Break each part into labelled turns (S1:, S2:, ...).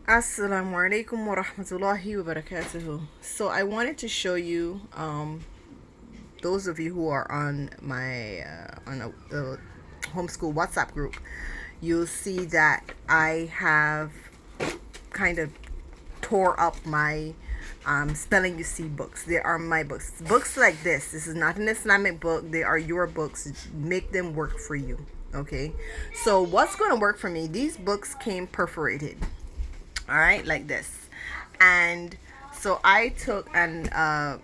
S1: Assalamu alaikum wa rahmatullahi wa barakatuhu. So I wanted to show you, those of you who are on my the homeschool WhatsApp group, you'll see that I have kind of tore up my spelling you see books. They are my books. Books like this. This is not an Islamic book. They are your books. Make them work for you. Okay. So what's going to work for me? These books came perforated. All right, like this. And so I took an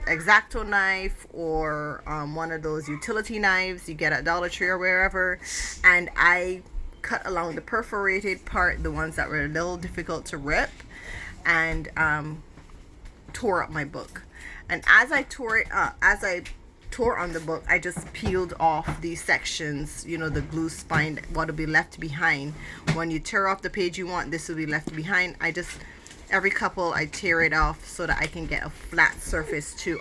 S1: X-Acto knife or one of those utility knives you get at Dollar Tree or wherever, and I cut along the perforated part, the ones that were a little difficult to rip, and tore up my book. And as I tore on the book, I just peeled off these sections, the glue spine, what will be left behind. When you tear off the page you want, this will be left behind. Every couple I tear it off so that I can get a flat surface to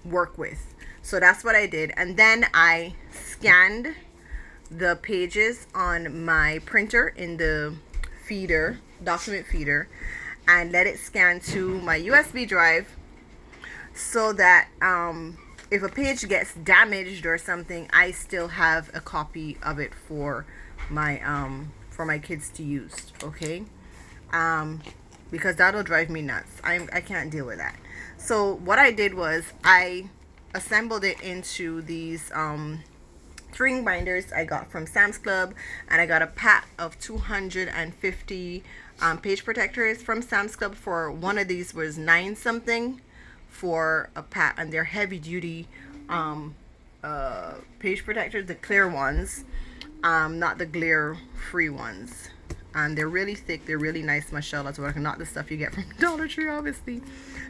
S1: work with. So that's what I did. And then I scanned the pages on my printer in the document feeder, and let it scan to my USB drive so that if a page gets damaged or something, I still have a copy of it for my kids to use. Okay. Because that'll drive me nuts. I can't deal with that. So what I did was I assembled it into these string binders I got from Sam's Club, and I got a pack of 250 page protectors from Sam's Club. For one of these was 9 something for a pack, and they're heavy duty page protectors, the clear ones, not the glare free ones. And they're really thick, they're really nice, mashallah, not the stuff you get from Dollar Tree, obviously.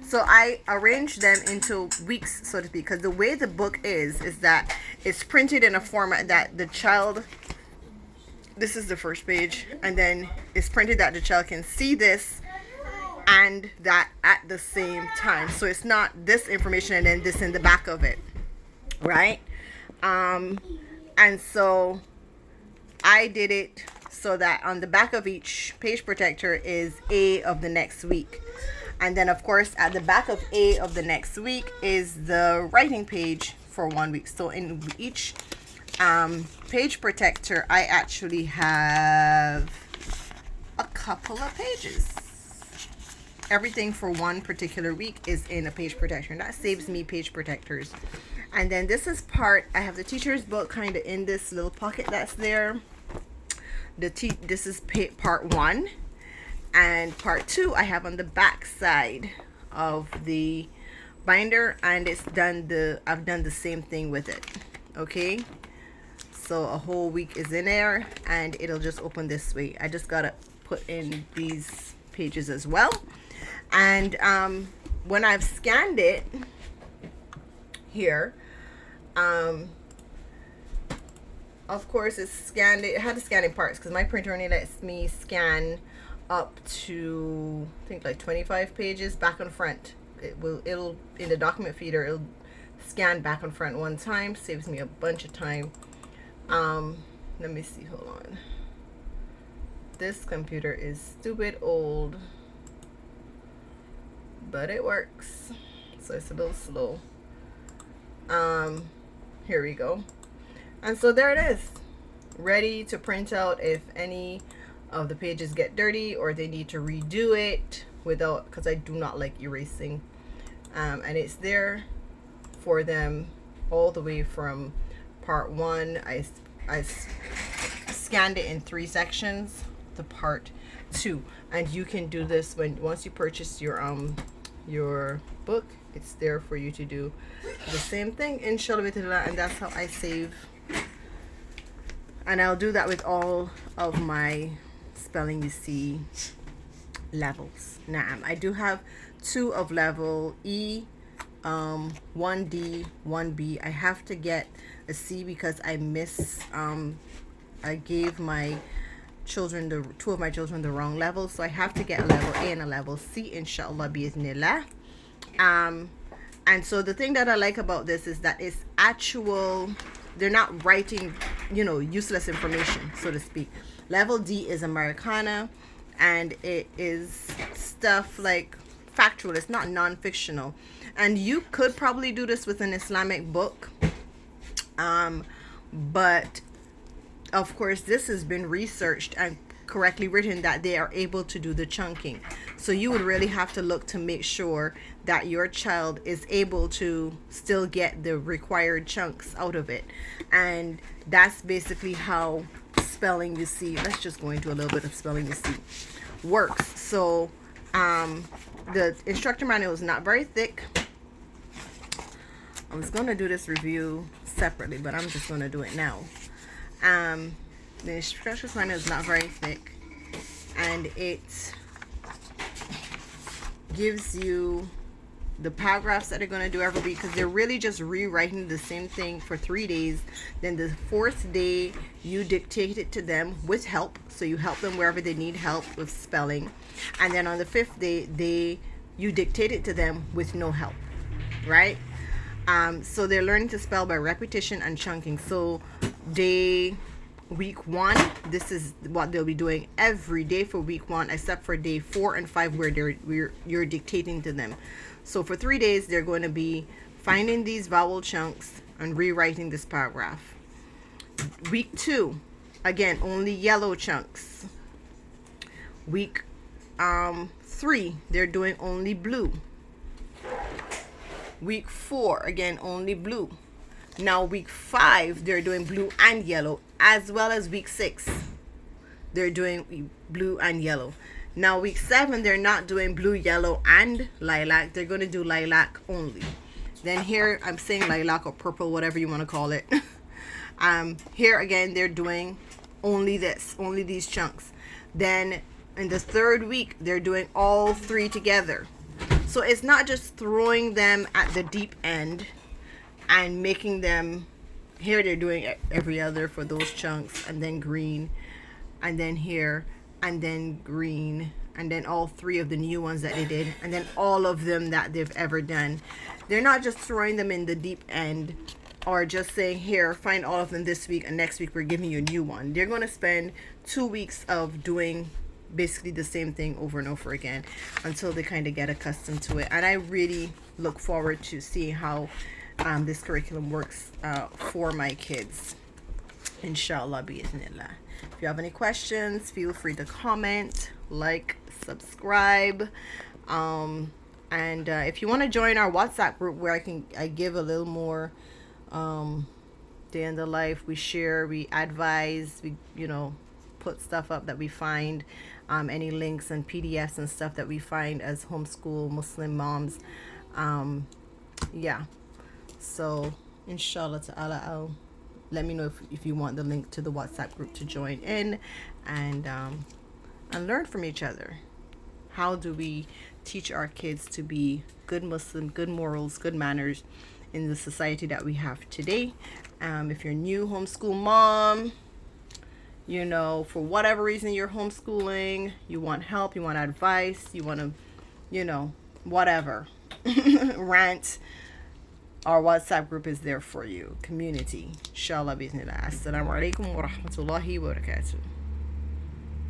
S1: So I arranged them into weeks, so to speak, because the way the book is that it's printed in a format that the child, this is the first page, and then it's printed that the child can see this and that at the same time. So it's not this information and then this in the back of it, right? And so I did it so that on the back of each page protector is A of the next week. And then, of course, at the back of A of the next week is the writing page for 1 week. So in each page protector, I actually have a couple of pages. Everything for one particular week is in a page protector, and that saves me page protectors. And then this is I have the teacher's book kind of in this little pocket that's there. This is part 1, and part 2 I have on the back side of the binder, and I've done the same thing with it. Okay, so a whole week is in there, and it'll just open this way. I just gotta put in these pages as well. And when I've scanned it here, of course, it had to scan in parts because my printer only lets me scan up to, I think, like 25 pages back and front. It'll in the document feeder, it'll scan back and front one time, saves me a bunch of time. Let me see, hold on. This computer is stupid old, but it works. So it's a little slow. Here we go. And so there it is, ready to print out if any of the pages get dirty or they need to redo it because I do not like erasing. And it's there for them all the way from part 1. I scanned it in 3 sections to part 2. And you can do this once you purchase your book. It's there for you to do the same thing, inshallah, and that's how I save. And I'll do that with all of my spelling you see levels. Now, I do have 2 of level E, 1D, 1B. I have to get a C because I gave my children, 2 of my children, the wrong level. So I have to get a level A and a level C, inshallah, bi'ithnillah. And so the thing that I like about this is that it's actual, they're not writing useless information, so to speak. Level D is Americana, and it is stuff like factual. It's not non-fictional. And you could probably do this with an Islamic book. But of course, this has been researched and correctly written that they are able to do the chunking. So you would really have to look to make sure that your child is able to still get the required chunks out of it. And that's basically how spelling you see, let's just go into a little bit of spelling you see works. So the instructor manual is not very thick. I was going to do this review separately, but I'm just going to do it now. The instructor manual is not very thick, and it gives you the paragraphs that they're going to do every week, because they're really just rewriting the same thing for 3 days. Then the 4th day you dictate it to them with help, so you help them wherever they need help with spelling. And then on the 5th day you dictate it to them with no help, right? So they're learning to spell by repetition and chunking. So week 1, this is what they'll be doing every day for week 1, except for day 4 and 5 where you're dictating to them. So for 3 days they're going to be finding these vowel chunks and rewriting this paragraph. Week 2, again, only yellow chunks. Week 3, they're doing only blue. Week 4, again, only blue. Now week 5, they're doing blue and yellow, as well as week 6 they're doing blue and yellow. Now week 7, they're not doing blue, yellow, and lilac. They're going to do lilac only. Then here I'm saying lilac or purple, whatever you want to call it. Here again, they're doing only these chunks. Then in the 3rd week, they're doing all 3 together. So it's not just throwing them at the deep end and making them, here they're doing every other for those chunks, and then green, and then here, and then green, and then all 3 of the new ones that they did, and then all of them that they've ever done. They're not just throwing them in the deep end or just saying, here, find all of them this week, and next week we're giving you a new one. They're going to spend 2 weeks of doing basically the same thing over and over again until they kind of get accustomed to it. And I really look forward to seeing how this curriculum works for my kids, inshallah bi'idhnillah. If you have any questions, feel free to comment, like, subscribe, and if you want to join our WhatsApp group where I give a little more day in the life, we share, we advise, we put stuff up that we find, any links and PDFs and stuff that we find as homeschool Muslim moms. Yeah, so inshallah ta'ala, let me know if you want the link to the WhatsApp group to join in and learn from each other. How do we teach our kids to be good Muslim, good morals, good manners in the society that we have today? If you're new homeschool mom, for whatever reason you're homeschooling, you want help, you want advice, you want to, whatever, rant, our WhatsApp group is there for you. Community. Inshallah, bismillah. Assalamu alaikum wa rahmatullahi wa barakatuh.